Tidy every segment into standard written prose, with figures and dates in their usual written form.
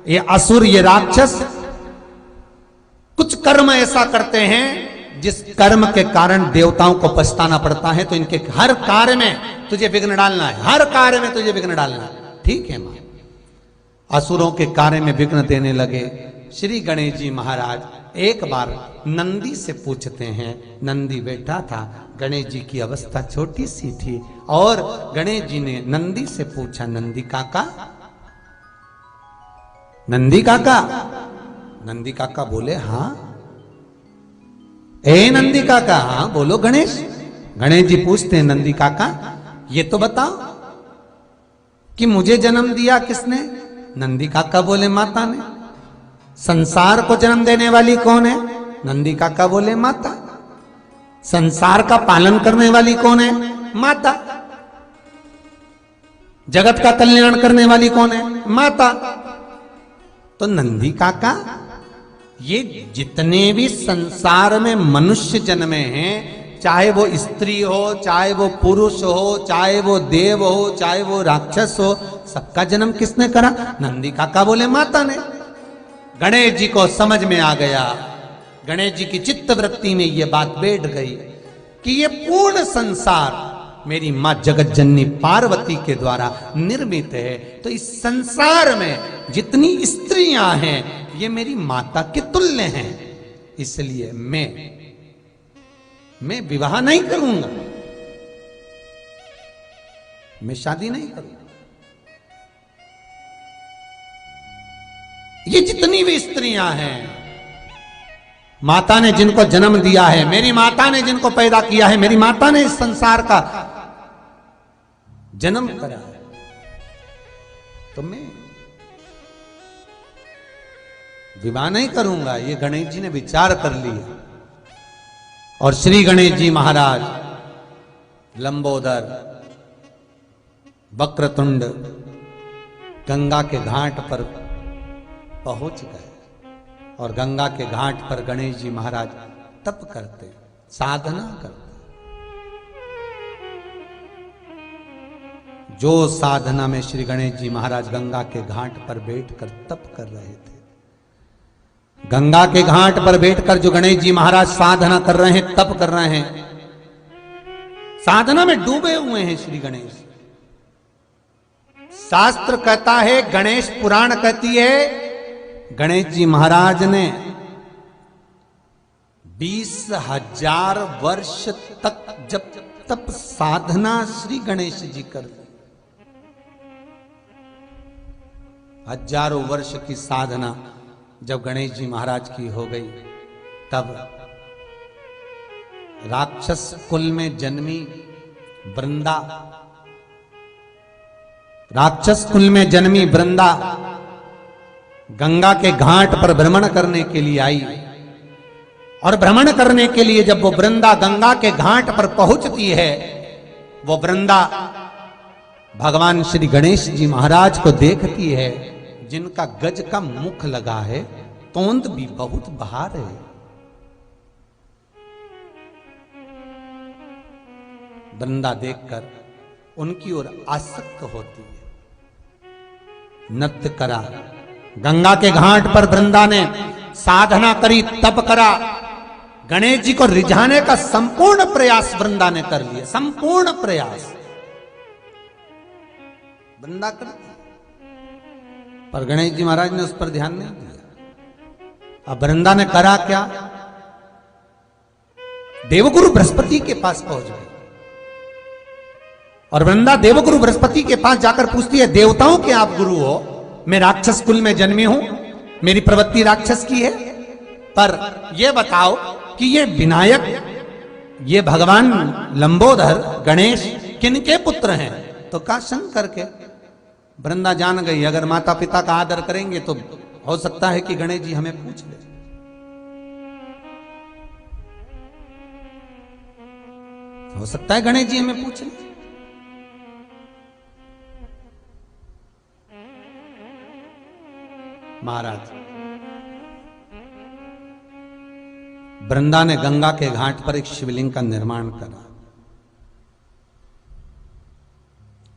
ये असुर, ये राक्षस कुछ कर्म ऐसा करते हैं जिस कर्म के कारण देवताओं को पछताना पड़ता है। तो इनके हर कार्य में तुझे विघ्न डालना है, हर कार्य में तुझे विघ्न डालना है। ठीक है मां। असुरों के कार्य में विघ्न देने लगे। श्री गणेश जी महाराज एक बार नंदी से पूछते हैं। नंदी बैठा था, गणेश जी की अवस्था छोटी सी थी और गणेश जी ने नंदी से पूछा, नंदी काका, नंदी काका। नंदी काका बोले हाँ। ए नंदी काका, हाँ बोलो गणेश। गणेश जी पूछते हैं, नंदी काका ये तो बताओ कि मुझे जन्म दिया किसने? नंदी काका बोले माता ने। संसार को जन्म देने वाली कौन है? नंदी काका बोले माता। संसार का पालन करने वाली कौन है? माता। जगत का कल्याण करने वाली कौन है? माता। तो नंदी काका, ये जितने भी संसार में मनुष्य जन्मे हैं, चाहे वो स्त्री हो, चाहे वो पुरुष हो, चाहे वो देव हो, चाहे वो राक्षस हो, सबका जन्म किसने करा? नंदी काका बोले माता ने। गणेश जी को समझ में आ गया, गणेश जी की चित्त वृत्ति में ये बात बैठ गई कि ये पूर्ण संसार मेरी मां जगत जननी पार्वती के द्वारा निर्मित है। तो इस संसार में जितनी स्त्रियां हैं ये मेरी माता के तुल्य हैं। इसलिए मैं विवाह नहीं करूंगा, मैं शादी नहीं करूंगा। ये जितनी भी स्त्रियां हैं, माता ने जिनको जन्म दिया है, मेरी माता ने जिनको पैदा किया है, मेरी माता ने इस संसार का जन्म करा है, तो मैं विवाह नहीं करूंगा। ये गणेश जी ने विचार कर लिया और श्री गणेश जी महाराज लंबोदर, वक्रतुंड गंगा के घाट पर पहुंच गए और गंगा के घाट पर गणेश जी महाराज तप करते, साधना करते। जो साधना में श्री गणेश जी महाराज गंगा के घाट पर बैठकर तप कर रहे थे, गंगा के घाट पर बैठकर जो गणेश जी महाराज साधना कर रहे हैं, तप कर रहे हैं, साधना में डूबे हुए हैं श्री गणेश। शास्त्र कहता है, गणेश पुराण कहती है, गणेश जी महाराज ने 20,000 वर्ष तक जब तप साधना श्री गणेश जी कर दी। हजारों वर्ष की साधना जब गणेश जी महाराज की हो गई, तब राक्षस कुल में जन्मी वृंदा, राक्षस कुल में जन्मी वृंदा गंगा के घाट पर भ्रमण करने के लिए आई। और भ्रमण करने के लिए जब वो वृंदा गंगा के घाट पर पहुंचती है, वो वृंदा भगवान श्री गणेश जी महाराज को देखती है, जिनका गज का मुख लगा है, तोंद भी बहुत बाहर है। वृंदा देखकर उनकी ओर आसक्त होती है, नृत्य करा। गंगा के घाट पर वृंदा ने साधना करी, तप करा। गणेश जी को रिझाने का संपूर्ण प्रयास वृंदा ने कर लिया, संपूर्ण प्रयास वृंदा कर दिया, पर गणेश जी महाराज ने उस पर ध्यान नहीं दिया। अब वृंदा ने करा क्या? देवगुरु बृहस्पति के पास पहुंच गए और वृंदा देवगुरु बृहस्पति के पास जाकर पूछती है, देवताओं के आप गुरु हो, मैं राक्षस कुल में जन्मी हूं, मेरी प्रवृत्ति राक्षस की है, पर यह बताओ कि ये विनायक, ये भगवान लंबोदर गणेश किनके पुत्र हैं? तो कहा शंकर के। वृंदा जान गई, अगर माता पिता का आदर करेंगे तो हो सकता है कि गणेश जी हमें पूछ ले। हो सकता है गणेश जी हमें पूछ ले। महाराज वृंदा ने गंगा के घाट पर एक शिवलिंग का निर्माण करा।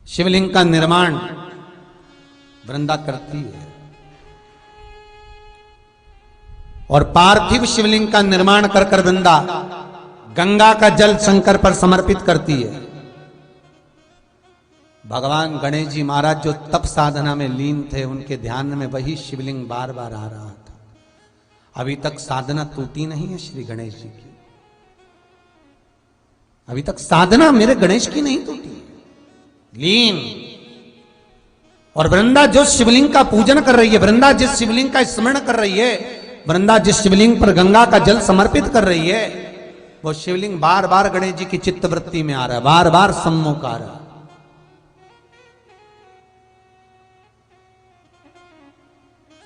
शिवलिंग का निर्माण वृंदा करती है और पार्थिव शिवलिंग का निर्माण कर कर वृंदा गंगा का जल शंकर पर समर्पित करती है। भगवान गणेश जी महाराज जो तप साधना में लीन थे, उनके ध्यान में वही शिवलिंग बार बार आ रहा था। अभी तक साधना टूटी नहीं है श्री गणेश जी की, अभी तक साधना मेरे गणेश की नहीं टूटी, लीन। और वृंदा जो शिवलिंग का पूजन कर रही है, वृंदा जिस शिवलिंग का स्मरण कर रही है, वृंदा जिस शिवलिंग पर गंगा का जल समर्पित कर रही है, वो शिवलिंग बार बार गणेश जी की चित्तवृत्ति में आ रहा है, बार बार सम्मुख आ रहा है।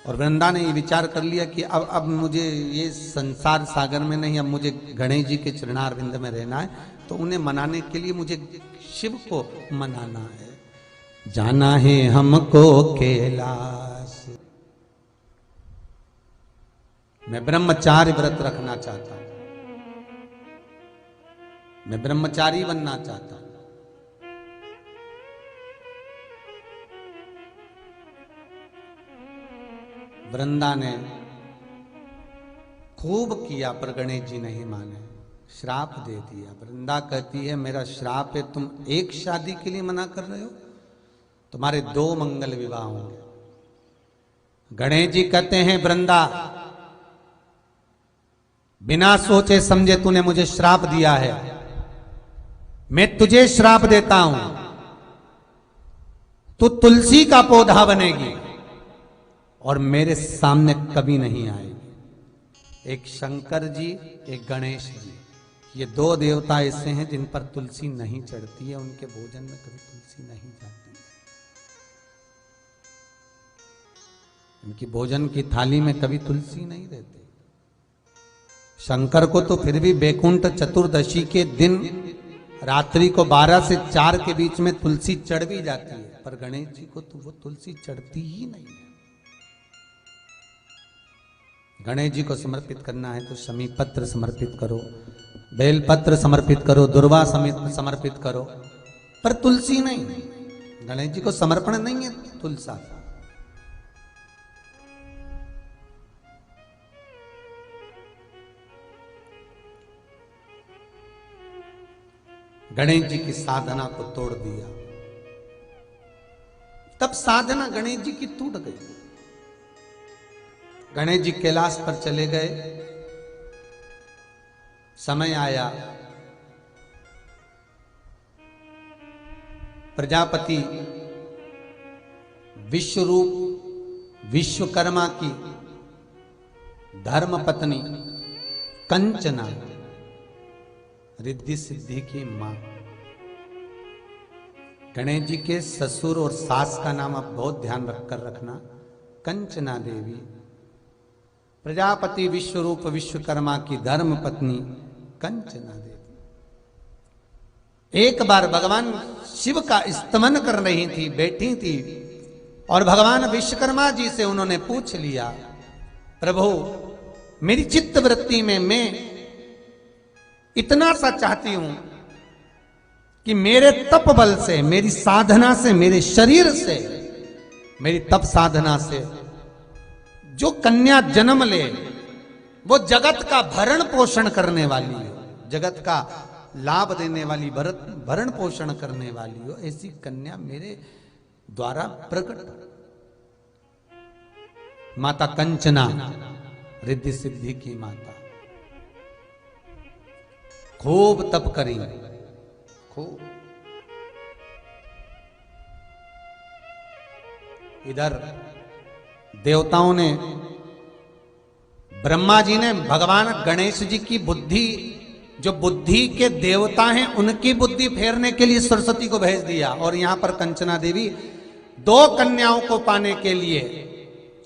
और वृंदा ने ये विचार कर लिया कि अब मुझे ये संसार सागर में नहीं, अब मुझे गणेश जी के चरणारविंद में रहना है। तो उन्हें मनाने के लिए मुझे शिव को मनाना है। जाना है हमको कैलाश, मैं ब्रह्मचार्य व्रत रखना चाहता हूं, मैं ब्रह्मचारी बनना चाहता हूं। वृंदा ने खूब किया पर गणेश जी नहीं माने, श्राप दे दिया। वृंदा कहती है मेरा श्राप है, तुम एक शादी के लिए मना कर रहे हो, तुम्हारे 2 मंगल विवाह होंगे। गणेश जी कहते हैं वृंदा बिना सोचे समझे तूने मुझे श्राप दिया है, मैं तुझे श्राप देता हूं, तू तुलसी का पौधा बनेगी और मेरे सामने कभी नहीं आएगी। एक शंकर जी, एक गणेश जी, ये 2 देवता ऐसे हैं जिन पर तुलसी नहीं चढ़ती है, उनके भोजन में कभी तुलसी नहीं जाती है, उनकी भोजन की थाली में कभी तुलसी नहीं रहती। शंकर को तो फिर भी बैकुंठ चतुर्दशी के दिन रात्रि को 12 से 4 के बीच में तुलसी चढ़ भी जाती है, पर गणेश जी को तो वो तुलसी चढ़ती ही नहीं है। गणेश जी को समर्पित करना है तो शमी पत्र समर्पित करो, बेलपत्र समर्पित करो, दुर्वा समर्पित करो, पर तुलसी नहीं। गणेश जी को समर्पण नहीं है तुलसा। गणेश जी की साधना को तोड़ दिया, तब साधना गणेश जी की टूट गई। गणेश जी कैलाश पर चले गए। समय आया, प्रजापति विश्वरूप विश्वकर्मा की धर्म पत्नी कंचना, रिद्धि सिद्धि की मां। गणेश जी के ससुर और सास का नाम आप बहुत ध्यान रखकर रखना, कंचना देवी, प्रजापति विश्वरूप विश्वकर्मा की धर्म पत्नी कंचना देवी। एक बार भगवान शिव का स्तमन कर रही थी, बैठी थी, और भगवान विश्वकर्मा जी से उन्होंने पूछ लिया, प्रभु मेरी चित्त वृत्ति में मैं इतना सा चाहती हूं कि मेरे तप बल से, मेरी साधना से, मेरे शरीर से, मेरी तप साधना से जो कन्या जन्म ले वो जगत का भरण पोषण करने वाली हो, जगत का लाभ देने वाली, भरण पोषण करने वाली हो, ऐसी कन्या मेरे द्वारा प्रकट। माता कंचना रिद्धि सिद्धि की माता खूब तप करी, खूब। इधर देवताओं ने, ब्रह्मा जी ने भगवान गणेश जी की बुद्धि, जो बुद्धि के देवता हैं उनकी बुद्धि फेरने के लिए सरस्वती को भेज दिया। और यहां पर कंचना देवी 2 कन्याओं को पाने के लिए,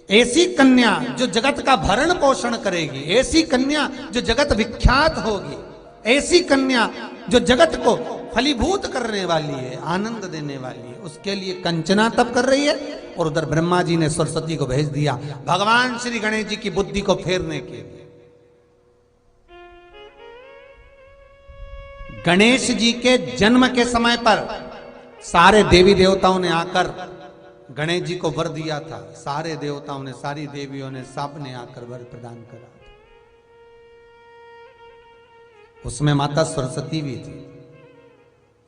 ऐसी कन्या जो जगत का भरण पोषण करेगी, ऐसी कन्या जो जगत विख्यात होगी, ऐसी कन्या जो जगत को फलीभूत करने वाली है, आनंद देने वाली है, उसके लिए कंचना तप कर रही है। और उधर ब्रह्मा जी ने सरस्वती को भेज दिया भगवान श्री गणेश जी की बुद्धि को फेरने के लिए। गणेश जी के जन्म के समय पर सारे देवी देवताओं ने आकर गणेश जी को वर दिया था। सारे देवताओं ने, सारी देवियों ने, सब ने आकर वर प्रदान करा। उसमें माता सरस्वती भी थी।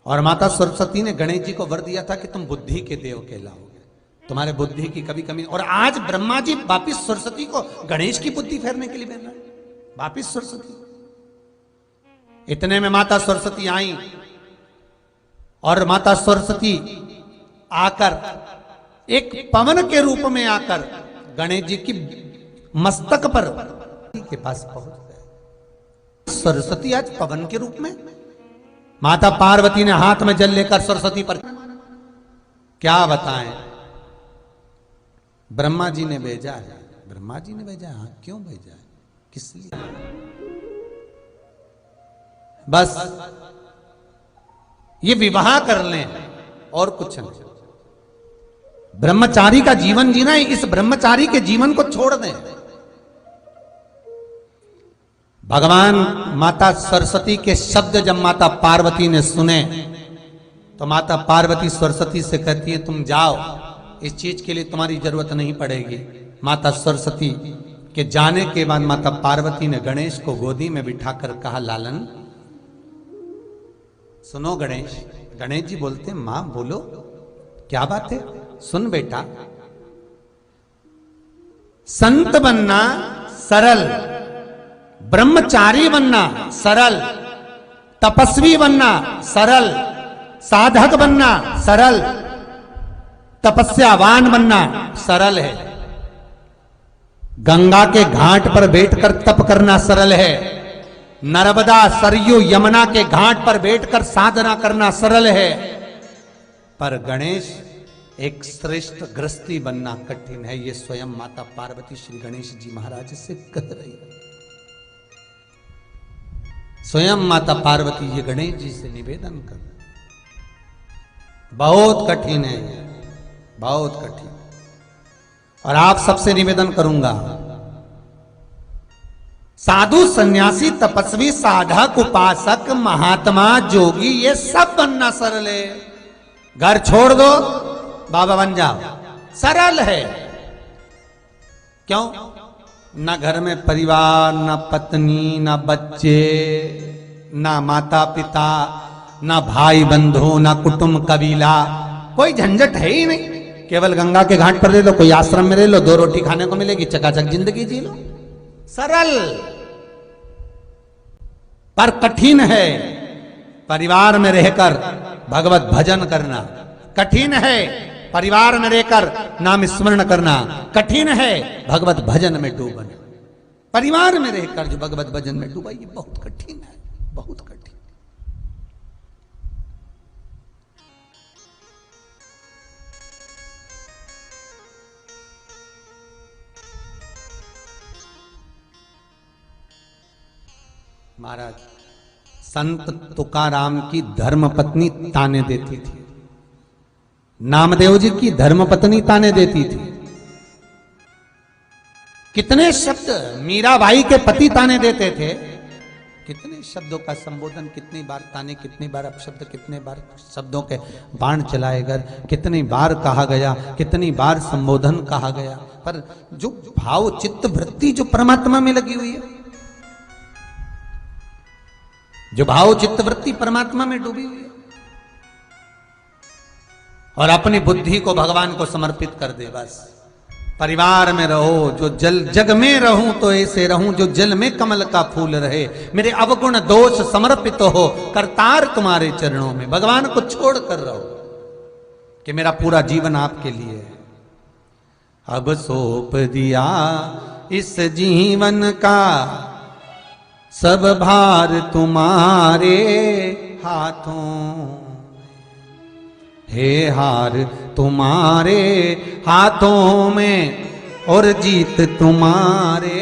और माता सरस्वती ने गणेश जी को वर दिया था कि तुम बुद्धि के देव कहलाओगे, तुम्हारे बुद्धि की कभी कमी। और आज ब्रह्मा जी वापिस सरस्वती को गणेश की बुद्धि फेरने के लिए भेज रहे हैं, वापिस सरस्वती। इतने में माता सरस्वती आई और माता सरस्वती आकर एक पवन के रूप में आकर गणेश जी की मस्तक पर के पास पहुंच गए। सरस्वती आज पवन के रूप में। माता पार्वती ने हाथ में जल लेकर सरस्वती पर, क्या बताएं, ब्रह्मा जी ने भेजा है। ब्रह्मा जी ने भेजा है? हाँ, क्यों भेजा है, किस लिए? बस ये विवाह कर लें और कुछ नहीं। ब्रह्मचारी का जीवन जीना है, इस ब्रह्मचारी के जीवन को छोड़ दें। भगवान माता सरस्वती के शब्द जब माता पार्वती ने सुने तो माता पार्वती सरस्वती से कहती है तुम जाओ, इस चीज के लिए तुम्हारी जरूरत नहीं पड़ेगी। माता सरस्वती के जाने के बाद माता पार्वती ने गणेश को गोदी में बिठाकर कहा, लालन सुनो गणेश। गणेश जी बोलते, मां बोलो, क्या बात है? सुन बेटा, संत बनना सरल, ब्रह्मचारी बनना सरल, तपस्वी बनना सरल, साधक बनना सरल, तपस्यावान बनना सरल है। गंगा के घाट पर बैठकर तप करना सरल है, नर्मदा सरयू यमुना के घाट पर बैठकर साधना करना सरल है, पर गणेश एक श्रेष्ठ गृहस्थी बनना कठिन है। ये स्वयं माता पार्वती श्री गणेश जी महाराज से कह रही है। स्वयं माता पार्वती ये गणेश जी से निवेदन कर, बहुत कठिन है, बहुत कठिन। और आप सबसे निवेदन करूंगा, साधु सन्यासी तपस्वी साधक उपासक महात्मा जोगी ये सब बनना सरल है। घर छोड़ दो, बाबा बन जाओ, सरल है। क्यों? ना घर में परिवार, ना पत्नी, ना बच्चे, ना माता पिता, ना भाई बंधु, ना कुटुंब कबीला, कोई झंझट है ही नहीं। केवल गंगा के घाट पर ले लो, कोई आश्रम में ले लो, 2 रोटी खाने को मिलेगी, चकाचक जिंदगी जी लो, सरल। पर कठिन है परिवार में रहकर भगवत भजन करना, कठिन है परिवार में रहकर नाम स्मरण करना, कठिन है भगवत भजन में डूबना। परिवार में रहकर जो भगवत भजन में डूबा, ये बहुत कठिन है, बहुत कठिन। महाराज संत तुकाराम की धर्मपत्नी ताने देती थी, नामदेव जी की धर्मपत्नी ताने देती थी। कितने शब्द मीराबाई के पति ताने देते थे, कितने शब्दों का संबोधन, कितनी बार ताने, कितनी बार अपशब्द, कितने बार शब्दों के बाण चलाए गए, कितनी बार कहा गया, कितनी बार संबोधन कहा गया। पर जो भाव चित्त वृत्ति जो परमात्मा में लगी हुई है, जो भाव चित्त वृत्ति परमात्मा में डूबी हुई है, और अपनी बुद्धि को भगवान को समर्पित कर दे। बस परिवार में रहो, जो जग में रहूं तो ऐसे रहूं, जो जल में कमल का फूल रहे, मेरे अवगुण दोष समर्पित हो, करतार तुम्हारे चरणों में। भगवान को छोड़ कर रहो कि मेरा पूरा जीवन आपके लिए है। अब सौंप दिया इस जीवन का सब भार तुम्हारे हाथों, हे हार तुम्हारे हाथों में और जीत तुम्हारे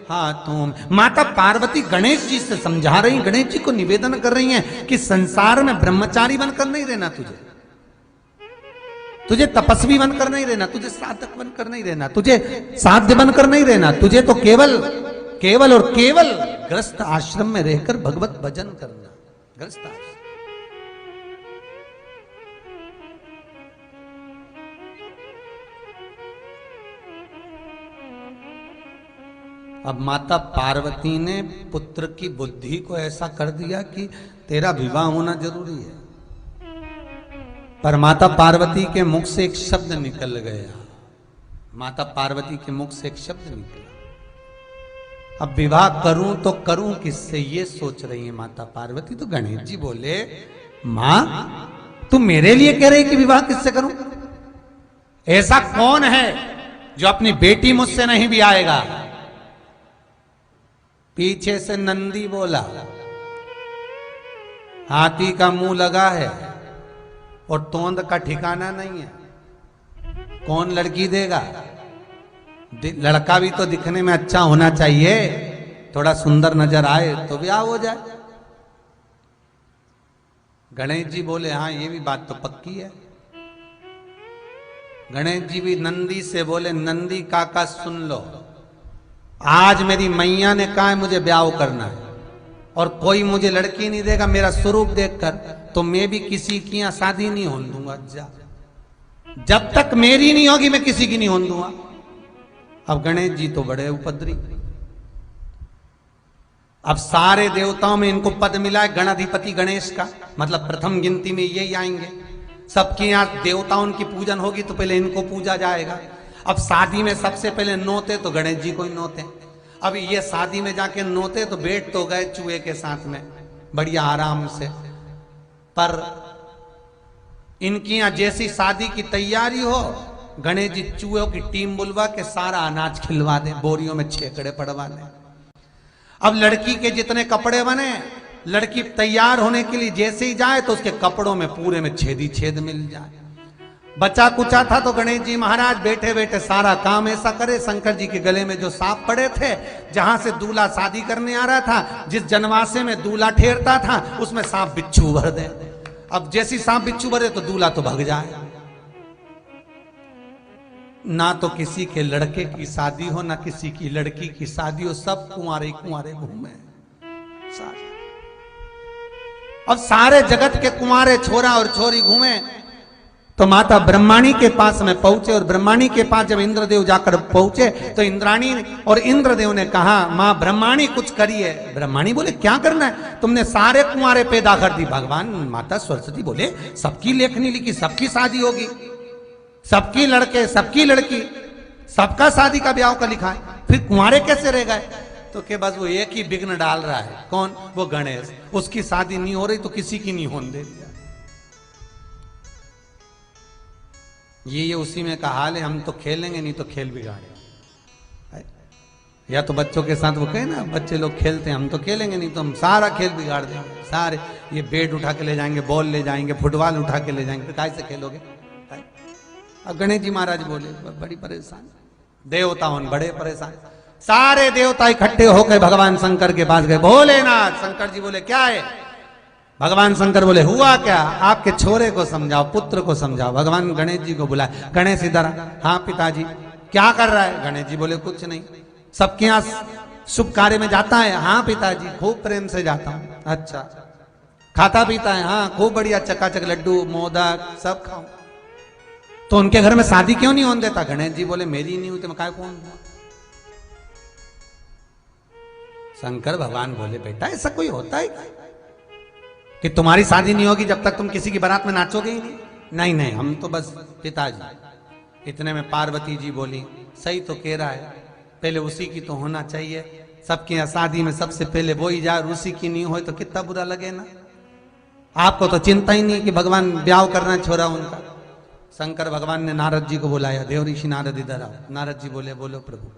हाथों में। माता पार्वती गणेश जी से समझा रही, गणेश जी को निवेदन कर रही हैं कि संसार में ब्रह्मचारी बनकर नहीं रहना, तुझे तपस्वी बनकर नहीं रहना, तुझे साधक बनकर नहीं रहना, तुझे साध्य बनकर नहीं रहना, तुझे तो केवल केवल और केवल गृहस्थ आश्रम में रहकर भगवत भजन करना। गृहस्थ आश्रम, अब माता पार्वती ने पुत्र की बुद्धि को ऐसा कर दिया कि तेरा विवाह होना जरूरी है। पर माता पार्वती के मुख से एक शब्द निकल गया, माता पार्वती के मुख से एक शब्द निकला, अब विवाह करूं तो करूं किससे, ये सोच रही है माता पार्वती। तो गणेश जी बोले, मां तू मेरे लिए कह रही कि विवाह किससे करूं? ऐसा कौन है जो अपनी बेटी मुझसे नहीं भी आएगा? पीछे से नंदी बोला, हाथी का मुंह लगा है और तोंद का ठिकाना नहीं है, कौन लड़की देगा? लड़का भी तो दिखने में अच्छा होना चाहिए, थोड़ा सुंदर नजर आए तो ब्याह हो जाए। गणेश जी बोले, हाँ ये भी बात तो पक्की है। गणेश जी भी नंदी से बोले, नंदी काका सुन लो, आज मेरी मैया ने कहा है मुझे ब्याह करना है और कोई मुझे लड़की नहीं देगा मेरा स्वरूप देखकर, तो मैं भी किसी की यहां शादी नहीं होने दूंगा। जब तक मेरी नहीं होगी मैं किसी की नहीं होने दूंगा। अब गणेश जी तो बड़े उपद्री, अब सारे देवताओं में इनको पद मिला है गणाधिपति गणेश का, मतलब प्रथम गिनती में यही आएंगे। सबके यहाँ देवताओं की पूजन होगी तो पहले इनको पूजा जाएगा। अब शादी में सबसे पहले नोते तो गणेश जी को ही नोते। अब ये शादी में जाके नोते तो बैठ तो गए चूहे के साथ में बढ़िया आराम से, पर इनकी यहां जैसी शादी की तैयारी हो, गणेश जी चूहों की टीम बुलवा के सारा अनाज खिलवा दे, बोरियों में छेकड़े पड़वा दे। अब लड़की के जितने कपड़े बने, लड़की तैयार होने के लिए जैसे ही जाए तो उसके कपड़ों में पूरे में छेदी छेद मिल जाए। बचा कुचा था तो गणेश जी महाराज बैठे बैठे सारा काम ऐसा करे, शंकर जी के गले में जो सांप पड़े थे, जहां से दूल्हा शादी करने आ रहा था, जिस जनवासे में दूल्हा ठहरता था उसमें सांप बिच्छू भर दे। अब जैसी सांप बिच्छू भरे तो दूल्हा तो भाग जाए। ना तो किसी के लड़के की शादी हो, ना किसी की लड़की की शादी हो, सब कुंवारे कुंवारे घूमे सारे। अब सारे जगत के कुंवारे छोरा और छोरी घूमे तो माता ब्रह्माणी के पास में पहुंचे, और ब्रह्माणी के पास जब इंद्रदेव जाकर पहुंचे तो इंद्राणी और इंद्रदेव ने कहा, मां ब्रह्माणी कुछ करिए। ब्रह्माणी बोले, क्या करना है? तुमने सारे कुंवारे पैदा कर दी। भगवान माता सरस्वती बोले, सबकी लेखनी लिखी, सबकी शादी होगी, सबकी लड़के सबकी लड़की, सबका शादी का ब्याह का लिखा है, फिर कुंवारे कैसे रह गए? तो के बस वो एक ही विघ्न डाल रहा है, कौन? वो गणेश। उसकी शादी नहीं हो रही तो किसी की नहीं होने दे दिया। ये उसी में का हाल है, हम तो खेलेंगे नहीं तो खेल बिगाड़े। या तो बच्चों के साथ वो कहे ना, बच्चे लोग खेलते हैं, हम तो खेलेंगे नहीं तो हम सारा खेल बिगाड़ देंगे। सारे ये बैट उठा के ले जाएंगे, बॉल ले जाएंगे, फुटबॉल उठा के ले जाएंगे, तो कैसे खेलोगे? अब गणेश जी महाराज बोले, बड़ी परेशान, देवता बड़े परेशान। सारे देवता इकट्ठे होकर भगवान शंकर के पास गए। भोलेनाथ, शंकर जी बोले, क्या है? भगवान शंकर बोले, हुआ क्या? आपके छोरे को समझाओ, पुत्र को समझाओ। भगवान गणेश जी को बुलाया, गणेश इधर। हाँ पिताजी। क्या कर रहा है? गणेश जी बोले, कुछ नहीं। सबके यहाँ शुभ कार्य में जाता है? हाँ पिताजी, खूब प्रेम से जाता हूँ। अच्छा। खाता पीता है? हाँ खूब बढ़िया, चकाचक लड्डू मोदक सब खाऊं। तो उनके घर में शादी क्यों नहीं होने देता? गणेश जी बोले, मेरी नहीं हुई तो मैं काय कौन? शंकर भगवान बोले, बेटा ऐसा कोई होता है कि तुम्हारी शादी नहीं होगी जब तक तुम किसी की बारात में नाचोगे ही नहीं? नहीं नहीं, हम तो बस पिताजी। इतने में पार्वती जी बोली, सही तो कह रहा है, पहले उसी की तो होना चाहिए। सबके यहाँ शादी में सबसे पहले वो ही जाए, उसी की नहीं हो तो कितना बुरा लगे ना। आपको तो चिंता ही नहीं कि भगवान ब्याह करना छोड़ा उनका। शंकर भगवान ने नारद जी को बुलाया, देव ऋषि नारद इधर आओ। नारद जी बोले, बोलो प्रभु,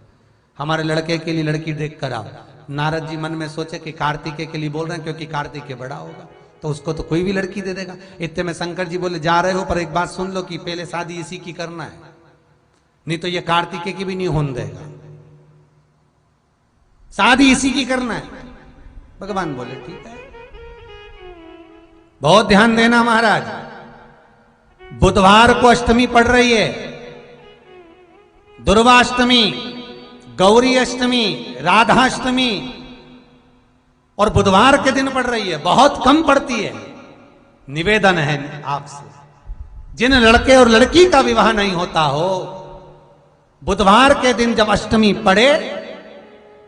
हमारे लड़के के लिए लड़की देख कर आओ। नारद जी मन में सोचे कि कार्तिकेय के लिए बोल रहे हैं, क्योंकि कार्तिकेय बड़ा होगा तो उसको तो कोई भी लड़की दे देगा। इतने में शंकर जी बोले, जा रहे हो पर एक बात सुन लो कि पहले शादी इसी की करना है, नहीं तो ये कार्तिकेय की भी नहीं होने देगा। शादी इसी की करना है। भगवान बोले, ठीक है। बहुत ध्यान देना महाराज, बुधवार को अष्टमी पड़ रही है, दुर्वाष्टमी, गौरी अष्टमी, राधाष्टमी, और बुधवार के दिन पड़ रही है। बहुत कम पड़ती है। निवेदन है आपसे, जिन लड़के और लड़की का विवाह नहीं होता हो, बुधवार के दिन जब अष्टमी पड़े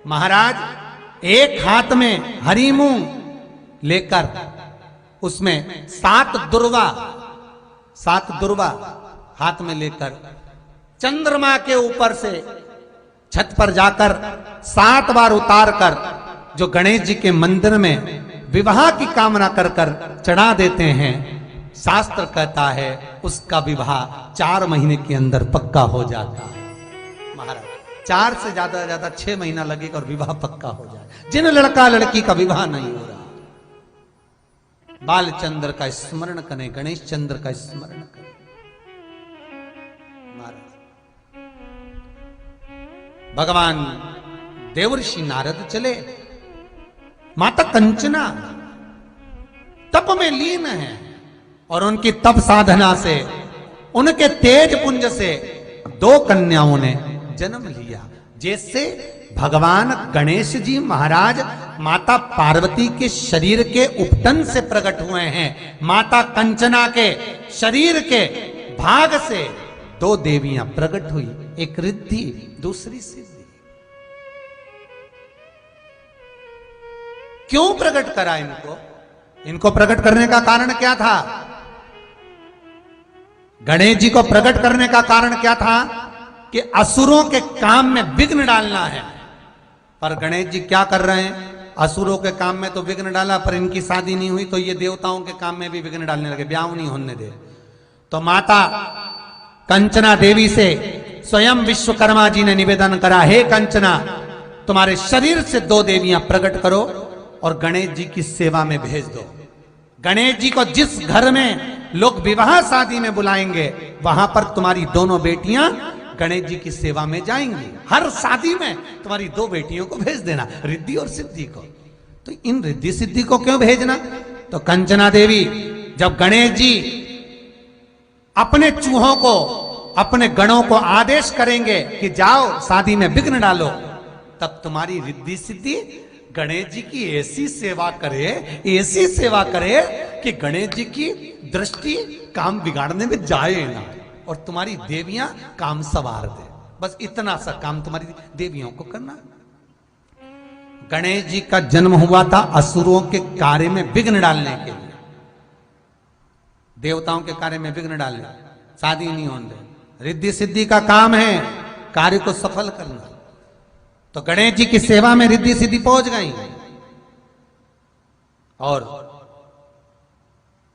महाराज एक हाथ में हरी मूंग लेकर उसमें 7 दुर्वा हाथ में लेकर चंद्रमा के ऊपर से छत पर जाकर 7 बार उतार कर जो गणेश जी के मंदिर में विवाह की कामना कर कर चढ़ा देते हैं, शास्त्र कहता है उसका विवाह 4 महीने के अंदर पक्का हो जाता है। महाराज 4 से ज्यादा 6 महीना लगेगा और विवाह पक्का हो जाए। जिन लड़का लड़की का विवाह नहीं हो रहा, बालचंद्र का स्मरण करें, गणेश चंद्र का स्मरण करें। महाराज भगवान देवर्षि नारद चले, माता कंचना तप में लीन है और उनकी तप साधना से, उनके तेज पुंज से 2 कन्याओं ने जन्म लिया। जैसे भगवान गणेश जी महाराज माता पार्वती के शरीर के उपटन से प्रकट हुए हैं, माता कंचना के शरीर के भाग से 2 देवियां प्रकट हुई, एक रिद्धि दूसरी सिद्धि। क्यों प्रकट करा इनको प्रकट करने का कारण क्या था? गणेश जी को प्रकट करने का कारण क्या था? कि असुरों के काम में विघ्न डालना है। पर गणेश जी क्या कर रहे हैं? असुरों के काम में तो विघ्न डाला, पर इनकी शादी नहीं हुई तो ये देवताओं के काम में भी विघ्न डालने लगे, ब्याह नहीं होने दे। तो माता कंचना देवी से स्वयं विश्वकर्मा जी ने निवेदन करा, हे कंचना तुम्हारे शरीर से 2 देवियां प्रकट करो और गणेश जी की सेवा में भेज दो। गणेश जी को जिस घर में लोग विवाह शादी में बुलाएंगे, वहां पर तुम्हारी दोनों बेटियां गणेश जी की सेवा में जाएंगी। हर शादी में तुम्हारी 2 बेटियों को भेज देना, रिद्धि और सिद्धि को। तो इन रिद्धि सिद्धि को क्यों भेजना? तो कंचना देवी जब गणेश जी अपने चूहों को, अपने गणों को आदेश करेंगे कि जाओ शादी में विघ्न डालो, तब तुम्हारी रिद्धि सिद्धि गणेश जी की ऐसी सेवा करे कि गणेश जी की दृष्टि काम बिगाड़ने में जाए ना, और तुम्हारी देवियां काम सवार दे। बस इतना सा काम तुम्हारी देवियों को करना। गणेश जी का जन्म हुआ था असुरों के कार्य में विघ्न डालने के लिए, देवताओं के कार्य में विघ्न डालने, शादी नहीं होने दे। रिद्धि सिद्धि का काम है कार्य को सफल करना। तो गणेश जी की सेवा में रिद्धि सिद्धि पहुंच गई। और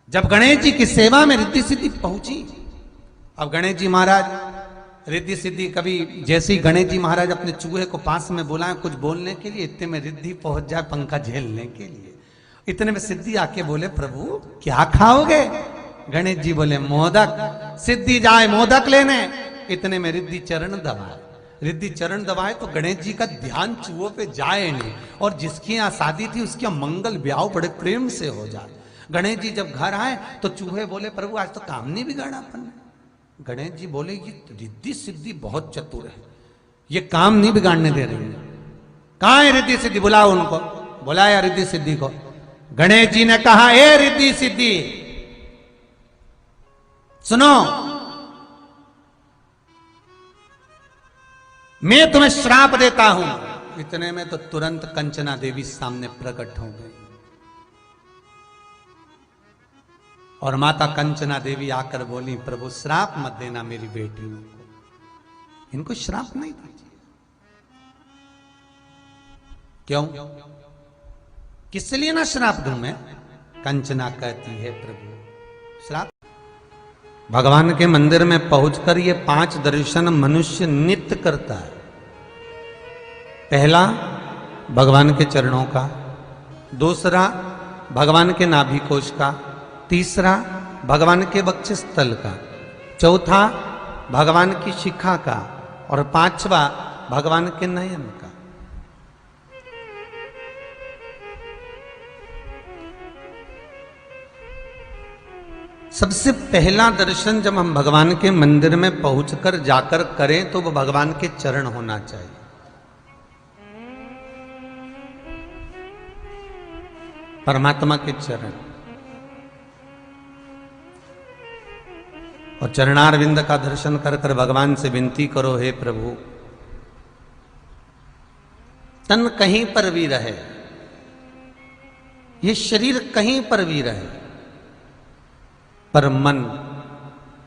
जब गणेश जी की सेवा में रिद्धि सिद्धि पहुंची, अब गणेश जी महाराज रिद्धि सिद्धि कभी, जैसे ही गणेश जी महाराज अपने चूहे को पास में बुलाए कुछ बोलने के लिए, इतने में रिद्धि पहुंच जाए पंखा झेलने के लिए। इतने में सिद्धि आके बोले, प्रभु क्या खाओगे? गणेश जी बोले मोदक। सिद्धि जाए मोदक लेने, इतने में रिद्धि चरण दबाए। रिद्धि चरण दबाए तो गणेश जी का ध्यान चूहों पे जाए नहीं, और जिसकी यहाँ शादी थी उसका मंगल ब्याह बड़े प्रेम से हो जाए। गणेश जी जब घर आए तो चूहे बोले, प्रभु आज तो काम नहीं बिगाड़ा अपन ने। गणेश जी बोले, ये रिद्धि सिद्धि बहुत चतुर है, ये काम नहीं बिगाड़ने दे रही है। कहां है रिद्धि सिद्धि? बुलाओ उनको। बुलाया रिद्धि सिद्धि को। गणेश जी ने कहा, ए रिद्धि सिद्धि सुनो, मैं तुम्हें श्राप देता हूं। इतने में तो तुरंत कंचना देवी सामने प्रकट हो गई, और माता कंचना देवी आकर बोली, प्रभु श्राप मत देना मेरी बेटियों को, इनको श्राप नहीं दीजिए। क्यों? किस लिए ना श्राप दूं मैं? कंचना कहती है, प्रभु श्राप। भगवान के मंदिर में पहुंचकर ये 5 दर्शन मनुष्य नित्य करता है। पहला भगवान के चरणों का, दूसरा भगवान के नाभि कोश का, तीसरा भगवान के वक्षस्थल का, चौथा भगवान की शिखा का, और 5वां भगवान के नयन का। सबसे पहला दर्शन जब हम भगवान के मंदिर में पहुंचकर जाकर करें तो वो भगवान के चरण होना चाहिए। परमात्मा के चरण, और चरणारविंद का दर्शन कर कर भगवान से विनती करो, हे प्रभु तन कहीं पर भी रहे, ये शरीर कहीं पर भी रहे, पर मन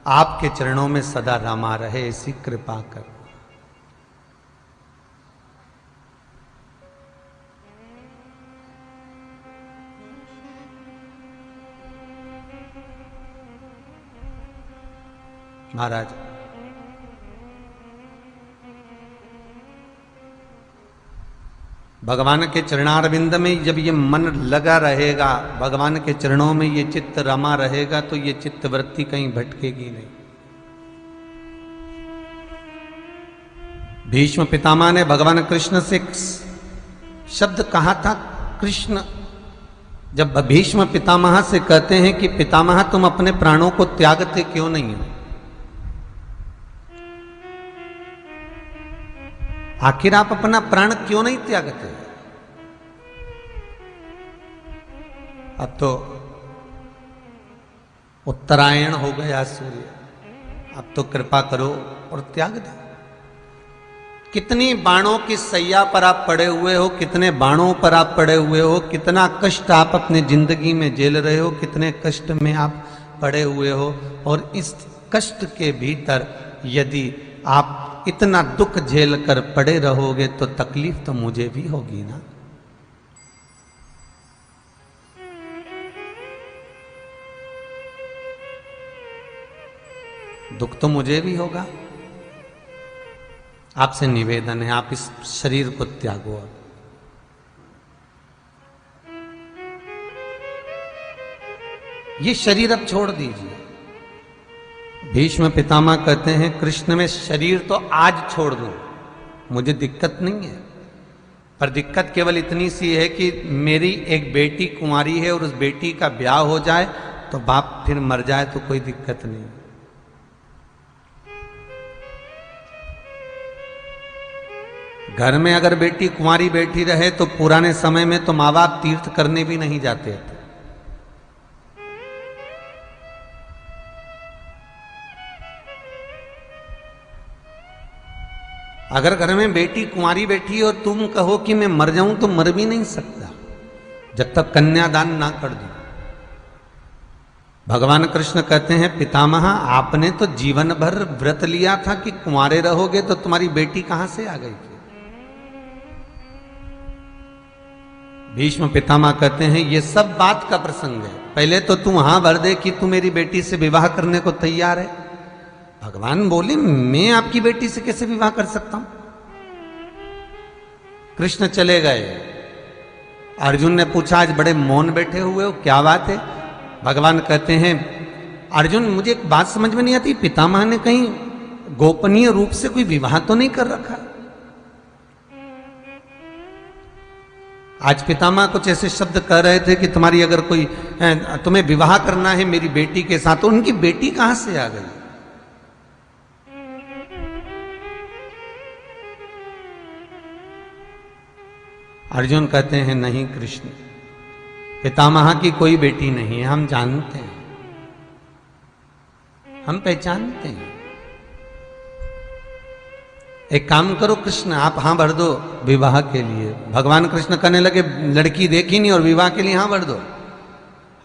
आपके चरणों में सदा रमा रहे, ऐसी कृपा कर। महाराज, भगवान के चरणारविंद में जब ये मन लगा रहेगा, भगवान के चरणों में ये चित्त रमा रहेगा, तो ये चित्त वृत्ति कहीं भटकेगी नहीं। भीष्म पितामह ने भगवान कृष्ण से शब्द कहा था। कृष्ण जब भीष्म पितामह से कहते हैं कि पितामह तुम अपने प्राणों को त्यागते क्यों नहीं हो, आखिर आप अपना प्राण क्यों नहीं त्यागते? अब तो उत्तरायण हो गया सूर्य, अब तो कृपा करो और त्याग दो। कितनी बाणों की सैया पर आप पड़े हुए हो, कितने बाणों पर आप पड़े हुए हो, कितना कष्ट आप अपने जिंदगी में झेल रहे हो, कितने कष्ट में आप पड़े हुए हो, और इस कष्ट के भीतर यदि आप इतना दुख झेल कर पड़े रहोगे तो तकलीफ तो मुझे भी होगी ना। दुख तो मुझे भी होगा। आपसे निवेदन है, आप इस शरीर को त्यागो। ये शरीर अब छोड़ दीजिए। भीष्म पितामह कहते हैं कृष्ण में शरीर तो आज छोड़ दूं, मुझे दिक्कत नहीं है, पर दिक्कत केवल इतनी सी है कि मेरी एक बेटी कुंवारी है और उस बेटी का ब्याह हो जाए तो बाप फिर मर जाए तो कोई दिक्कत नहीं। घर में अगर बेटी कुंवारी बैठी रहे तो पुराने समय में तो माँ बाप तीर्थ करने भी नहीं जाते थे। अगर घर में बेटी कुंवारी बैठी और तुम कहो कि मैं मर जाऊं तो मर भी नहीं सकता जब तक कन्यादान ना कर दो। भगवान कृष्ण कहते हैं पितामह आपने तो जीवन भर व्रत लिया था कि कुंवारे रहोगे, तो तुम्हारी बेटी कहां से आ गई थी? भीष्म पितामह कहते हैं ये सब बात का प्रसंग है, पहले तो तू हां भर दे कि तू मेरी बेटी से विवाह करने को तैयार है। भगवान बोले मैं आपकी बेटी से कैसे विवाह कर सकता हूं? कृष्ण चले गए। अर्जुन ने पूछा आज बड़े मौन बैठे हुए हो, क्या बात है? भगवान कहते हैं अर्जुन मुझे एक बात समझ में नहीं आती, पितामह ने कहीं गोपनीय रूप से कोई विवाह तो नहीं कर रखा? आज पितामह कुछ ऐसे शब्द कह रहे थे कि तुम्हारी अगर कोई तुम्हें विवाह करना है मेरी बेटी के साथ, तो उनकी बेटी कहां से आ गई? अर्जुन कहते हैं नहीं कृष्ण, पितामह की कोई बेटी नहीं है, हम जानते हैं, हम पहचानते हैं। एक काम करो कृष्ण, आप हां भर दो विवाह के लिए। भगवान कृष्ण कहने लगे लड़की देखी नहीं और विवाह के लिए हां भर दो।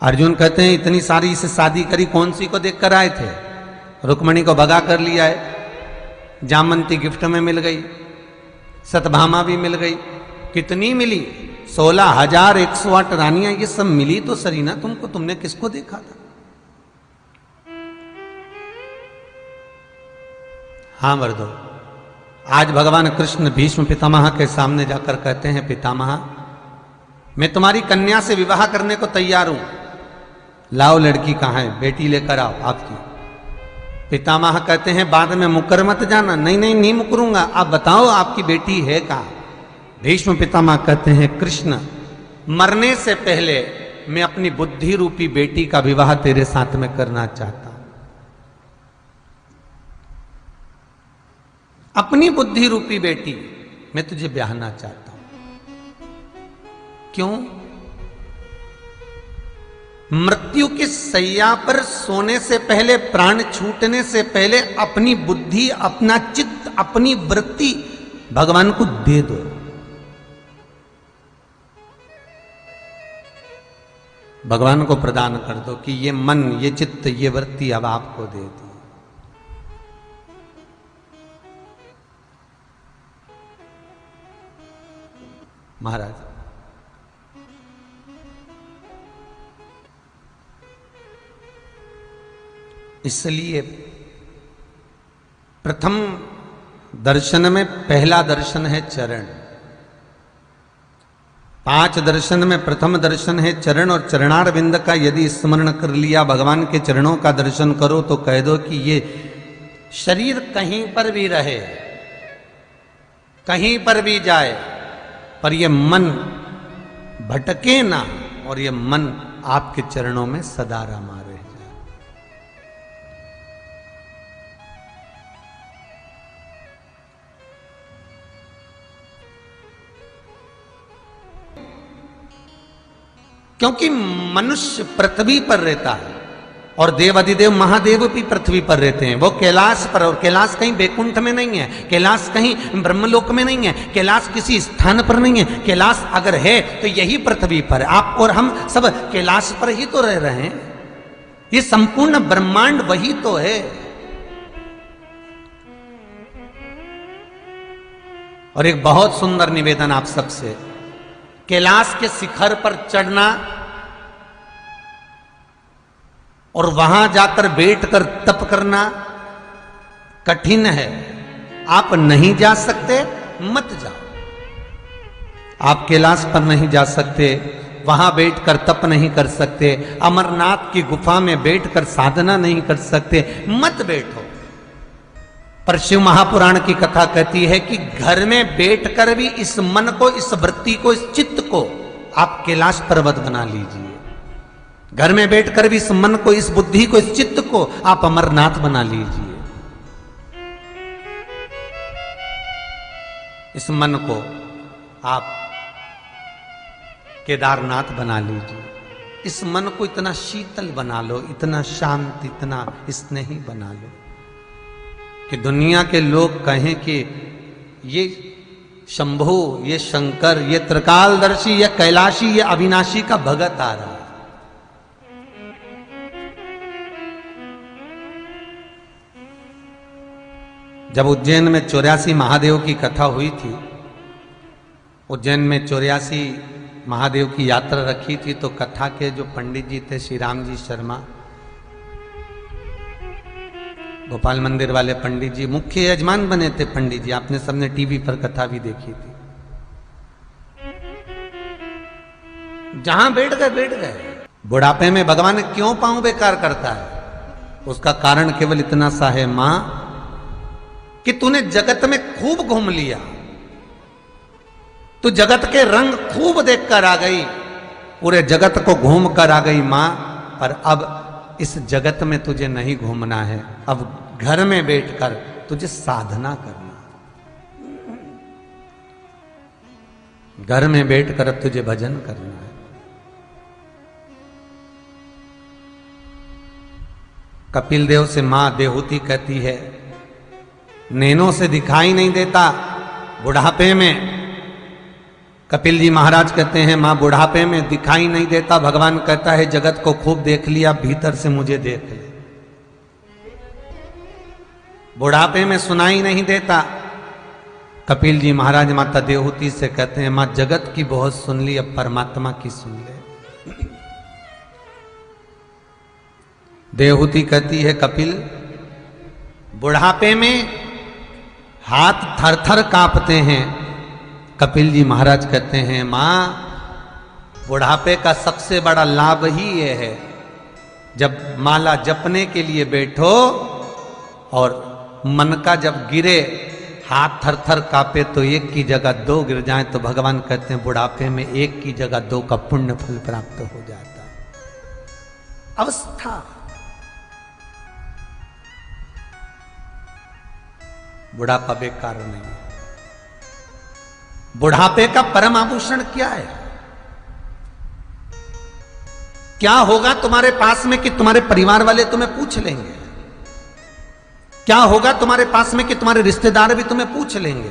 अर्जुन कहते हैं इतनी सारी से शादी करी, कौन सी को देख कर आए थे? रुक्मणी को भगा कर लिया है, जामंती गिफ्ट में मिल गई, सतभामा भी मिल गई। कितनी मिली? 16,108 रानियां, ये सब मिली तो सरी ना तुमको, तुमने किसको देखा था? हां भर दो। आज भगवान कृष्ण भीष्म पितामह के सामने जाकर कहते हैं पितामह मैं तुम्हारी कन्या से विवाह करने को तैयार हूं, लाओ लड़की कहां है, बेटी लेकर आओ आपकी। पितामह कहते हैं बाद में मुकर मत जाना। नहीं नहीं नहीं मुकरूंगा, आप बताओ आपकी बेटी है कहां? भीष्म पितामह कहते हैं कृष्ण मरने से पहले मैं अपनी बुद्धि रूपी बेटी का विवाह तेरे साथ में करना चाहता हूं। अपनी बुद्धि रूपी बेटी मैं तुझे ब्याहना चाहता हूं। क्यों? मृत्यु की सैया पर सोने से पहले, प्राण छूटने से पहले अपनी बुद्धि, अपना चित्त, अपनी वृत्ति भगवान को दे दो। भगवान को प्रदान कर दो कि ये मन, ये चित्त, ये वृत्ति अब आपको दे दी। महाराज इसलिए प्रथम दर्शन में पहला दर्शन है चरण। 5 दर्शन में प्रथम दर्शन है चरण, और चरणारविंद का यदि स्मरण कर लिया, भगवान के चरणों का दर्शन करो, तो कह दो कि ये शरीर कहीं पर भी रहे, कहीं पर भी जाए, पर ये मन भटके ना, और ये मन आपके चरणों में सदा रमा रहे। क्योंकि मनुष्य पृथ्वी पर रहता है और देव अधिदेव महादेव भी पृथ्वी पर रहते हैं। वो कैलाश पर, और कैलाश कहीं बैकुंठ में नहीं है, कैलाश कहीं ब्रह्मलोक में नहीं है, कैलाश किसी स्थान पर नहीं है। कैलाश अगर है तो यही पृथ्वी पर है। आप और हम सब कैलाश पर ही तो रह रहे हैं। ये संपूर्ण ब्रह्मांड वही तो है। और एक बहुत सुंदर निवेदन आप सबसे, कैलाश के शिखर पर चढ़ना और वहां जाकर बैठकर तप करना कठिन है। आप नहीं जा सकते, मत जाओ। आप कैलाश पर नहीं जा सकते, वहां बैठकर तप नहीं कर सकते, अमरनाथ की गुफा में बैठकर साधना नहीं कर सकते, मत बैठो। पर शिव महापुराण की कथा कहती है कि घर में बैठकर भी इस मन को, इस वृत्ति को, इस चित्त को आप कैलाश पर्वत बना लीजिए। घर में बैठकर भी इस मन को, इस बुद्धि को, इस चित्त को आप अमरनाथ बना लीजिए। इस मन को आप केदारनाथ बना लीजिए। इस मन को इतना शीतल बना लो, इतना शांत, इतना स्नेही बना लो कि दुनिया के लोग कहें कि ये शंभु, ये शंकर, ये त्रिकालदर्शी, ये कैलाशी, ये अविनाशी का भगत आ रहा है। जब उज्जैन में 84 महादेव की कथा हुई थी, उज्जैन में 84 महादेव की यात्रा रखी थी, तो कथा के जो पंडित जी थे, श्री राम जी शर्मा, गोपाल मंदिर वाले पंडित जी, मुख्य यजमान बने थे पंडित जी। आपने सबने टीवी पर कथा भी देखी थी। जहां बैठ गए। बुढ़ापे में भगवान क्यों पांव बेकार करता है? उसका कारण केवल इतना सा है, मां, कि तूने जगत में खूब घूम लिया, तू जगत के रंग खूब देखकर आ गई, पूरे जगत को घूम कर आ गई मां, पर अब इस जगत में तुझे नहीं घूमना है। अब घर में बैठकर तुझे साधना करना, घर में बैठकर अब तुझे भजन करना है। कपिल देव से मां देहूती कहती है, नैनों से दिखाई नहीं देता बुढ़ापे में। कपिल जी महाराज कहते हैं, मां बुढ़ापे में दिखाई नहीं देता। भगवान कहता है, जगत को खूब देख लिया, भीतर से मुझे देख ले। बुढ़ापे में सुनाई नहीं देता। कपिल जी महाराज माता देहूती से कहते हैं, मां जगत की बहुत सुन ली, अब परमात्मा की सुन ले। देहूती कहती है, कपिल बुढ़ापे में हाथ थर थर कांपते हैं। कपिल जी महाराज कहते हैं, मां बुढ़ापे का सबसे बड़ा लाभ ही ये है, जब माला जपने के लिए बैठो और मन का जब गिरे, हाथ थर थर कांपे, तो एक की जगह 2 गिर जाएं, तो भगवान कहते हैं बुढ़ापे में 1 की जगह 2 का पुण्य फल प्राप्त हो जाता। अवस्था, बुढ़ापा बेकार नहीं। बुढ़ापे का परम आभूषण क्या है? क्या होगा तुम्हारे पास में कि तुम्हारे परिवार वाले तुम्हें पूछ लेंगे? क्या होगा तुम्हारे पास में कि तुम्हारे रिश्तेदार भी तुम्हें पूछ लेंगे?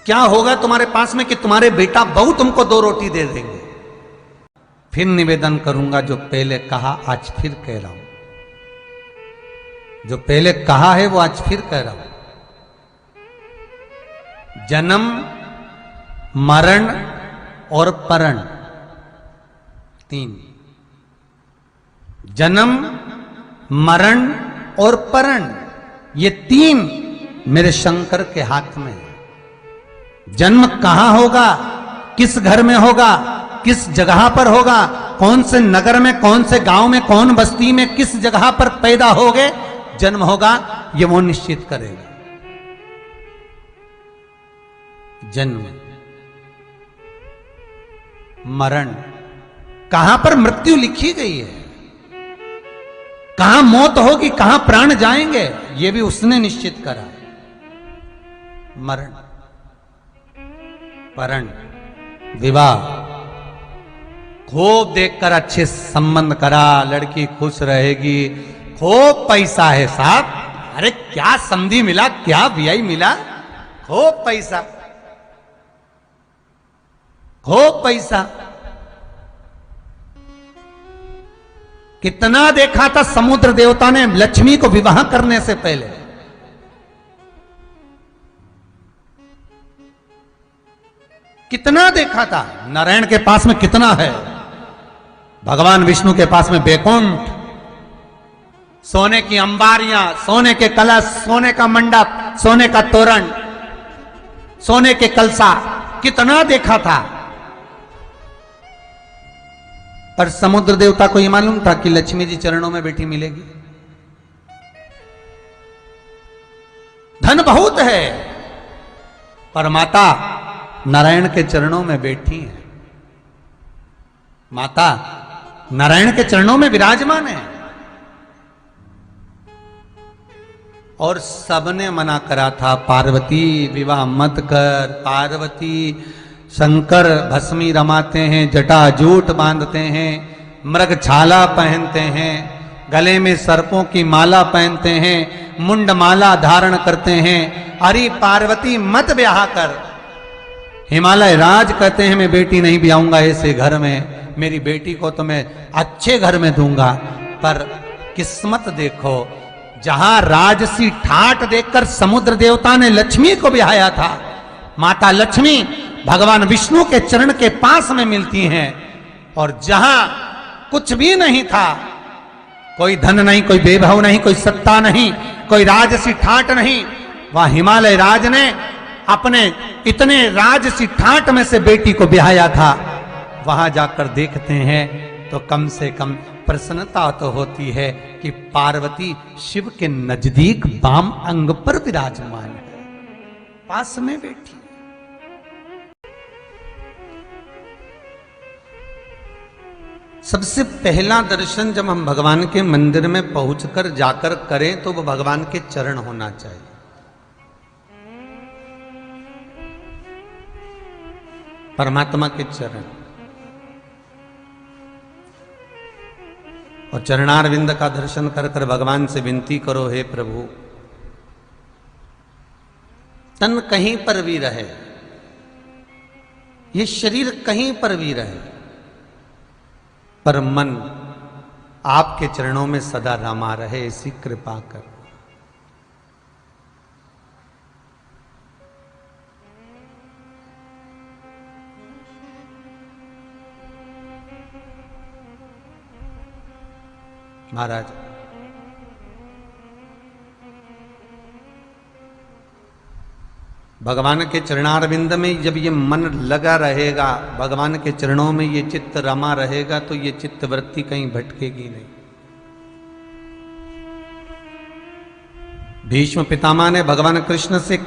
क्या होगा तुम्हारे पास में कि तुम्हारे बेटा बहू तुमको 2 रोटी दे देंगे? फिर निवेदन करूंगा, जो पहले कहा आज फिर कह रहा हूं, जो पहले कहा है वो आज फिर कह रहा हूं। जन्म, मरण और परण, तीन। जन्म, मरण और परण, ये तीन मेरे शंकर के हाथ में है। जन्म कहां होगा, किस घर में होगा, किस जगह पर होगा, कौन से नगर में, कौन से गांव में, कौन बस्ती में, किस जगह पर पैदा होगे, जन्म होगा, ये वो निश्चित करेगा। जन्म, मरण, कहां पर मृत्यु लिखी गई है, कहां मौत होगी, कहां प्राण जाएंगे, ये भी उसने निश्चित करा। मरण, परण, विवाह, खूब देखकर अच्छे संबंध करा, लड़की खुश रहेगी, खूब पैसा है साहब, अरे क्या समधी मिला, क्या वीआई मिला, खूब पैसा, खूब पैसा। कितना देखा था समुद्र देवता ने लक्ष्मी को विवाह करने से पहले, कितना देखा था। नारायण के पास में कितना है, भगवान विष्णु के पास में बैकुंठ, सोने की अंबारियां, सोने के कलश, सोने का मंडप, सोने का तोरण, सोने के कलसा, कितना देखा था। पर समुद्र देवता को यह मालूम था कि लक्ष्मी जी चरणों में बैठी मिलेगी। धन बहुत है, पर माता नारायण के चरणों में बैठी है, माता नारायण के चरणों में विराजमान है। और सबने मना करा था, पार्वती विवाह मत कर, पार्वती शंकर भस्मी रमाते हैं, जटा जूट बांधते हैं, मृग छाला पहनते हैं, गले में सर्पों की माला पहनते हैं, मुंड माला धारण करते हैं, अरे पार्वती मत ब्याह कर। हिमालय राज कहते हैं मैं बेटी नहीं ब्याऊंगा ऐसे घर में, मेरी बेटी को तो मैं अच्छे घर में दूंगा। पर किस्मत देखो, जहां राजसी ठाट देखकर समुद्र देवता ने लक्ष्मी को ब्याया था, माता लक्ष्मी भगवान विष्णु के चरण के पास में मिलती हैं। और जहां कुछ भी नहीं था, कोई धन नहीं, कोई वैभव नहीं, कोई सत्ता नहीं, कोई राजसी ठाट नहीं, वहां हिमालय राज ने अपने इतने राजसी ठाट में से बेटी को ब्याया था। वहां जाकर देखते हैं तो कम से कम प्रसन्नता तो होती है कि पार्वती शिव के नजदीक वाम अंग पर विराजमान है, पास में बैठी। सबसे पहला दर्शन जब हम भगवान के मंदिर में पहुंचकर जाकर करें तो वो भगवान के चरण होना चाहिए। परमात्मा के चरण, और चरणारविंद का दर्शन कर कर भगवान से विनती करो, हे प्रभु तन कहीं पर भी रहे, ये शरीर कहीं पर भी रहे, पर मन आपके चरणों में सदा रमा रहे, ऐसी कृपा कर। महाराज भगवान के चरणारविंद में जब ये मन लगा रहेगा, भगवान के चरणों में ये चित्त रमा रहेगा, तो ये चित्त वृत्ति कहीं भटकेगी नहीं। भीष्म पितामह ने भगवान कृष्ण से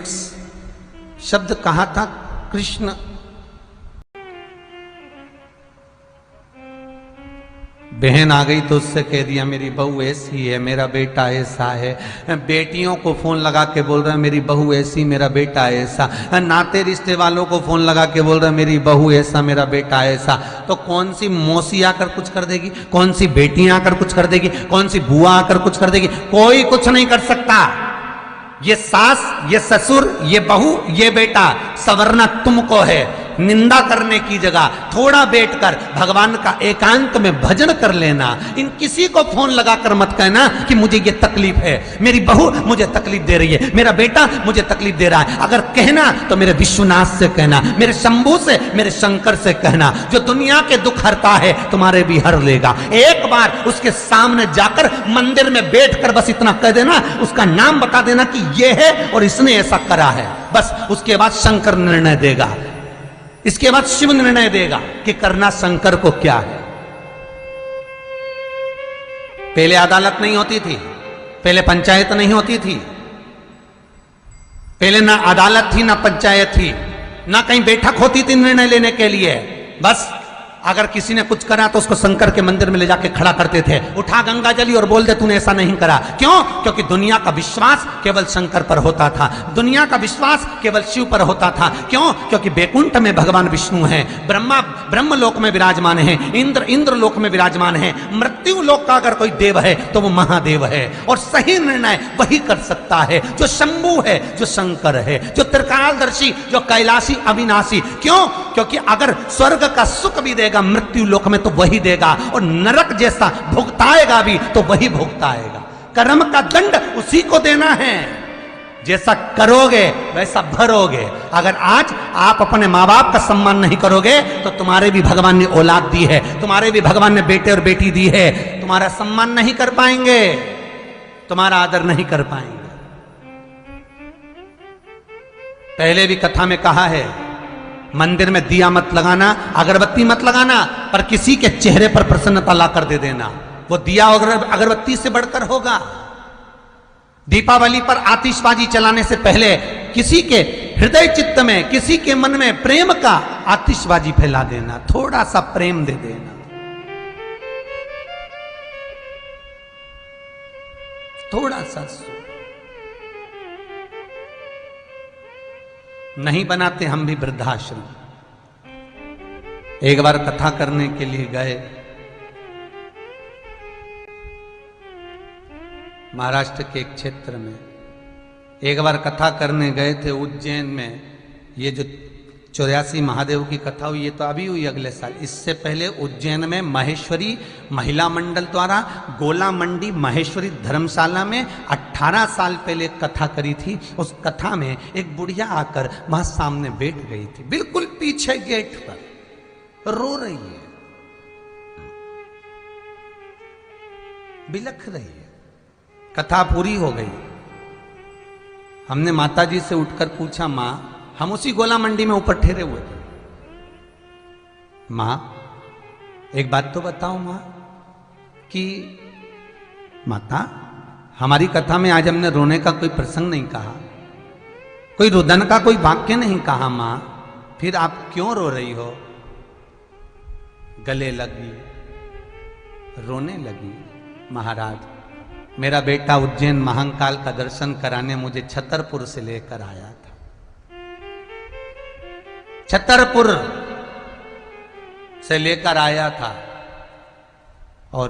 शब्द कहा था, कृष्ण बहन आ गई तो उससे कह दिया मेरी बहू ऐसी है, मेरा बेटा ऐसा है। बेटियों को फोन लगा के बोल रहा है मेरी बहू ऐसी, मेरा बेटा ऐसा। नाते रिश्ते वालों को फोन लगा के बोल रहा है मेरी बहू ऐसा, मेरा बेटा ऐसा। तो कौन सी मौसी आकर कुछ कर देगी, कौन सी बेटियां आकर कुछ कर देगी, कौन सी बुआ आकर कुछ कर देगी? कोई कुछ नहीं कर सकता। ये सास, ये ससुर, ये बहू, ये बेटा, सवरना तुमको है। निंदा करने की जगह थोड़ा बैठकर भगवान का एकांत में भजन कर लेना। इन किसी को फोन लगाकर मत कहना कि मुझे ये तकलीफ है, मेरी बहू मुझे तकलीफ दे रही है, मेरा बेटा मुझे तकलीफ दे रहा है। अगर कहना तो मेरे विश्वनाथ से कहना, मेरे शंभू से, मेरे शंकर से कहना, जो दुनिया के दुख हरता है तुम्हारे भी हर लेगा। एक बार उसके सामने जाकर मंदिर में बैठकर बस इतना कह देना, उसका नाम बता देना कि ये है और इसने ऐसा करा है, बस उसके बाद शंकर निर्णय देगा, इसके बाद शिव निर्णय देगा कि करना शंकर को क्या है। पहले अदालत नहीं होती थी, पहले पंचायत नहीं होती थी, पहले ना अदालत थी ना पंचायत थी, ना कहीं बैठक होती थी निर्णय लेने के लिए। बस अगर किसी ने कुछ करा तो उसको शंकर के मंदिर में ले जाके खड़ा करते थे, उठा गंगा जली और बोल दे तूने ऐसा नहीं करा। क्यों? क्योंकि दुनिया का विश्वास केवल शंकर पर होता था, दुनिया का विश्वास केवल शिव पर होता था। क्यों? क्योंकि बैकुंठ में भगवान विष्णु हैं, ब्रह्मा ब्रह्म लोक में विराजमान है, इंद्र लोक में विराजमान है, मृत्यु लोक का अगर कोई देव है तो वो महादेव है। और सही निर्णय वही कर सकता है जो शंभू है, जो शंकर है, जो त्रिकालदर्शी, जो कैलाशी अविनाशी। क्यों? क्योंकि अगर स्वर्ग का सुख भी देगा मृत्यु लोक में तो वही देगा, और नरक जैसा भुगताएगा भी तो वही भुगताएगा। कर्म का दंड उसी को देना है, जैसा करोगे वैसा भरोगे। अगर आज आप अपने माँ बाप का सम्मान नहीं करोगे तो तुम्हारे भी भगवान ने औलाद दी है, तुम्हारे भी भगवान ने बेटे और बेटी दी है, तुम्हारा सम्मान नहीं कर पाएंगे, तुम्हारा आदर नहीं कर पाएंगे। पहले भी कथा में कहा है, मंदिर में दिया मत लगाना, अगरबत्ती मत लगाना, पर किसी के चेहरे पर प्रसन्नता ला कर दे देना, वो दिया अगरबत्ती से बढ़कर होगा। दीपावली पर आतिशबाजी चलाने से पहले किसी के हृदय चित्त में, किसी के मन में प्रेम का आतिशबाजी फैला देना, थोड़ा सा प्रेम दे देना, थोड़ा सा। नहीं बनाते हम भी वृद्धाश्रम। एक बार कथा करने के लिए गए महाराष्ट्र के एक क्षेत्र में, एक बार कथा करने गए थे उज्जैन में। ये जो 84 महादेव की कथा हुई ये तो अभी हुई अगले साल। इससे पहले उज्जैन में महेश्वरी महिला मंडल द्वारा गोला मंडी महेश्वरी धर्मशाला में 18 साल पहले एक कथा करी थी। उस कथा में एक बुढ़िया आकर वहां सामने बैठ गई थी, बिल्कुल पीछे गेट पर रो रही है, बिलख रही है। कथा पूरी हो गई। हमने माताजी से उठकर पूछा, माँ, हम उसी गोला मंडी में ऊपर ठहरे हुए थे, माँ एक बात तो बताओ माँ, कि माता हमारी कथा में आज हमने रोने का कोई प्रसंग नहीं कहा, कोई रुदन का कोई वाक्य नहीं कहा, माँ फिर आप क्यों रो रही हो? गले लगी, रोने लगी। महाराज, मेरा बेटा उज्जैन महाकाल का दर्शन कराने मुझे छतरपुर से लेकर आया था। छतरपुर से लेकर आया था और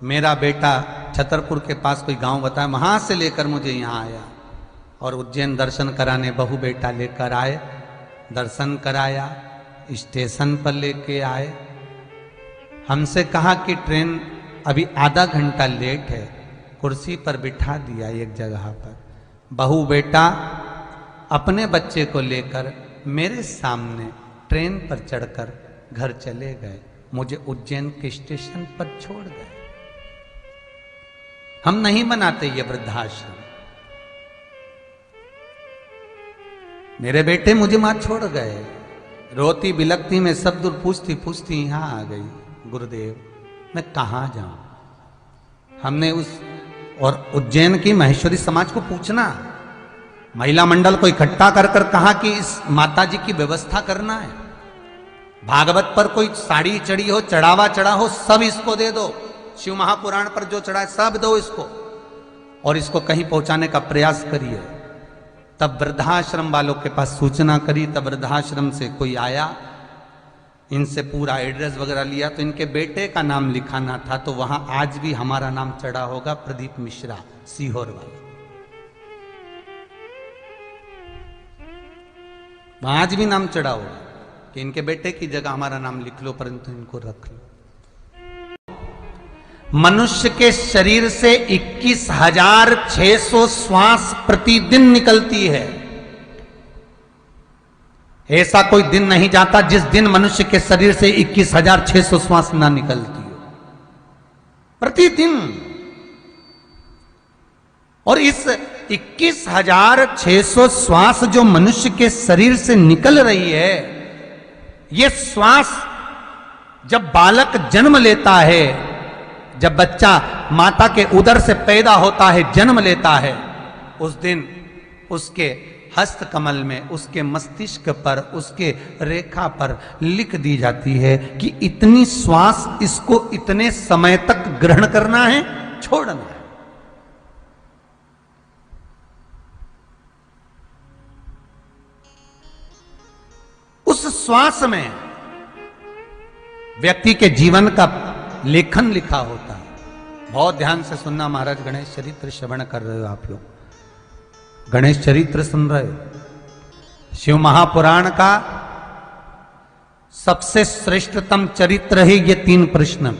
मेरा बेटा छतरपुर के पास कोई गांव बताया, वहां से लेकर मुझे यहां आया और उज्जैन दर्शन कराने बहू बेटा लेकर आए, दर्शन कराया, स्टेशन पर लेके आए। हमसे कहा कि ट्रेन अभी आधा घंटा लेट है, कुर्सी पर बिठा दिया एक जगह पर। बहू बेटा अपने बच्चे को लेकर मेरे सामने ट्रेन पर चढ़कर घर चले गए, मुझे उज्जैन के स्टेशन पर छोड़ गए। हम नहीं बनाते ये वृद्धाश्रम। मेरे बेटे मुझे मां छोड़ गए, रोती बिलकती में सब दूर पूछती पूछती यहां आ गई। गुरुदेव मैं कहां जाऊं? हमने उस और उज्जैन की महेश्वरी समाज को पूछना, महिला मंडल को इकट्ठा कर कर कहा कि इस माता जी की व्यवस्था करना है। भागवत पर कोई साड़ी चढ़ी हो, चढ़ावा चढ़ा हो, सब इसको दे दो। शिव महापुराण पर जो चढ़ा है सब दो इसको, और इसको कहीं पहुंचाने का प्रयास करिए। तब वृद्धाश्रम वालों के पास सूचना करी, तब वृद्धाश्रम से कोई आया, इनसे पूरा एड्रेस वगैरह लिया, तो इनके बेटे का नाम लिखाना था, तो वहां आज भी हमारा नाम चढ़ा होगा, प्रदीप मिश्रा, सीहोर वाला। आज भी नाम चढ़ा होगा। कि इनके बेटे की जगह हमारा नाम लिख लो, परंतु इनको रख लो। मनुष्य के शरीर से 21,600 श्वास प्रतिदिन निकलती है। ऐसा कोई दिन नहीं जाता जिस दिन मनुष्य के शरीर से 21,600 श्वास ना निकलती हो, प्रतिदिन। और इस 21,600 श्वास जो मनुष्य के शरीर से निकल रही है, ये श्वास जब बालक जन्म लेता है, जब बच्चा माता के उदर से पैदा होता है, जन्म लेता है, उस दिन उसके हस्त कमल में, उसके मस्तिष्क पर, उसके रेखा पर लिख दी जाती है कि इतनी श्वास इसको इतने समय तक ग्रहण करना है, छोड़ना है। उस श्वास में व्यक्ति के जीवन का लेखन लिखा होता है। बहुत ध्यान से सुनना महाराज, गणेश चरित्र श्रवण कर रहे हो आप लोग, गणेश चरित्र सुन रहे हो। शिव महापुराण का सबसे श्रेष्ठतम चरित्र है ये 3 प्रश्न।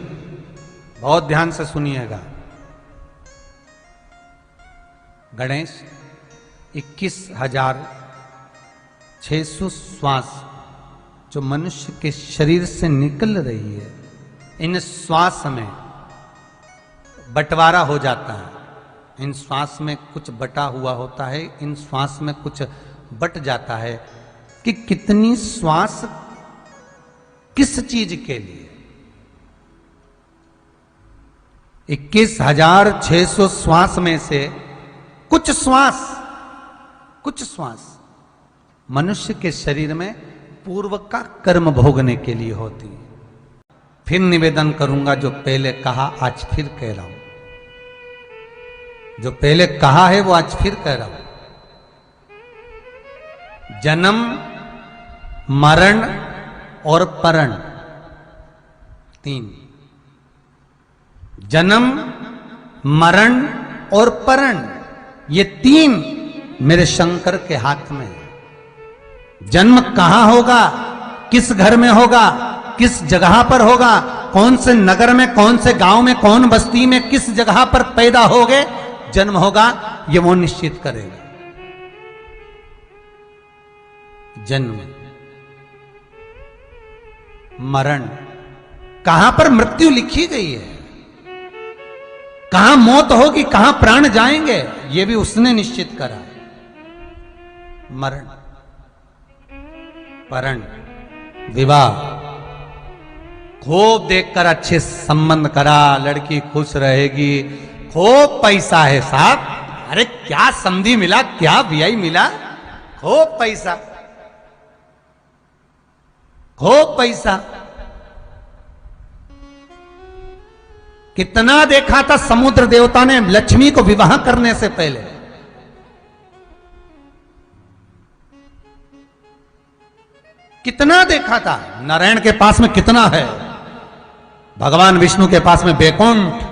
बहुत ध्यान से सुनिएगा। गणेश 21,600 श्वास जो मनुष्य के शरीर से निकल रही है, इन श्वास में बंटवारा हो जाता है। इन श्वास में कुछ बटा हुआ होता है, इन श्वास में कुछ बट जाता है कि कितनी श्वास किस चीज के लिए। 21,600 श्वास में से कुछ श्वास मनुष्य के शरीर में पूर्व का कर्म भोगने के लिए होती है। फिर निवेदन करूंगा, जो पहले कहा आज फिर कह रहा हूं, जो पहले कहा है वो आज फिर कह रहा हूं। जन्म, मरण और परण, 3। जन्म, मरण और परण, ये 3 मेरे शंकर के हाथ में है। जन्म कहां होगा, किस घर में होगा, किस जगह पर होगा, कौन से नगर में, कौन से गांव में, कौन बस्ती में, किस जगह पर पैदा होगे, जन्म होगा, ये वो निश्चित करेगा। जन्म, मरण, कहां पर मृत्यु लिखी गई है, कहां मौत होगी, कहां प्राण जाएंगे, ये भी उसने निश्चित करा। मरण, परण, विवाह, खूब देखकर अच्छे संबंध करा, लड़की खुश रहेगी, खूब पैसा है साहब, अरे क्या समधी मिला, क्या वीआई मिला, खूब पैसा, खूब पैसा। कितना देखा था समुद्र देवता ने लक्ष्मी को विवाह करने से पहले। कितना देखा था। नारायण के पास में कितना है, भगवान विष्णु के पास में बैकुंठ,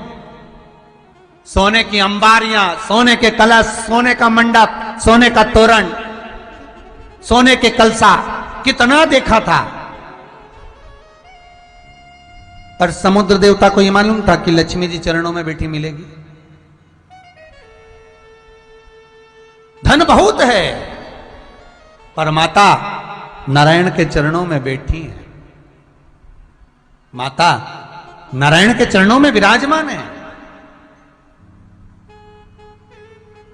सोने की अंबारियां, सोने के कलश, सोने का मंडप, सोने का तोरण, सोने के कलसा, कितना देखा था। पर समुद्र देवता को यह मालूम था कि लक्ष्मी जी चरणों में बैठी मिलेगी। धन बहुत है, पर माता नारायण के चरणों में बैठी है। माता नारायण के चरणों में विराजमान है।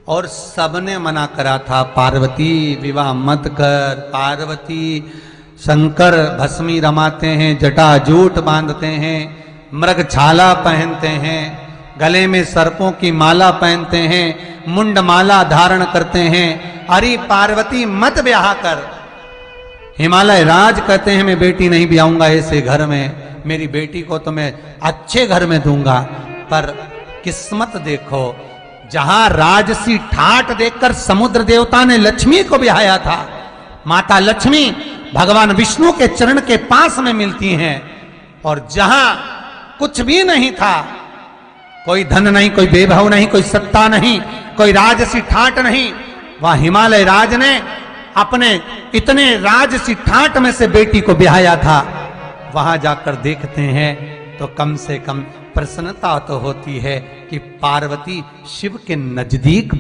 और सबने मना करा था, पार्वती विवाह मत कर, पार्वती शंकर भस्मी रमाते हैं, जटा जूट बांधते हैं, मृग छाला पहनते हैं, गले में सर्पों की माला पहनते हैं, मुंड माला धारण करते हैं। अरे पार्वती मत ब्याह कर। हिमालय राज कहते हैं मैं बेटी नहीं ब्याऊंगा ऐसे घर में, मेरी बेटी को तो मैं अच्छे घर में दूंगा। पर किस्मत देखो, जहां राजसी ठाट देखकर समुद्र देवता ने लक्ष्मी को ब्याया था, माता लक्ष्मी भगवान विष्णु के चरण के पास में मिलती हैं। और जहां कुछ भी नहीं था, कोई धन नहीं, कोई वैभव नहीं, कोई सत्ता नहीं, कोई राजसी ठाट नहीं, वहां हिमालय राज ने अपने इतने राजसी ठाट में से बेटी को ब्याया था, वहां जाकर देखते हैं तो कम से कम प्रसन्नता तो होती है कि पार्वती शिव के नजदीक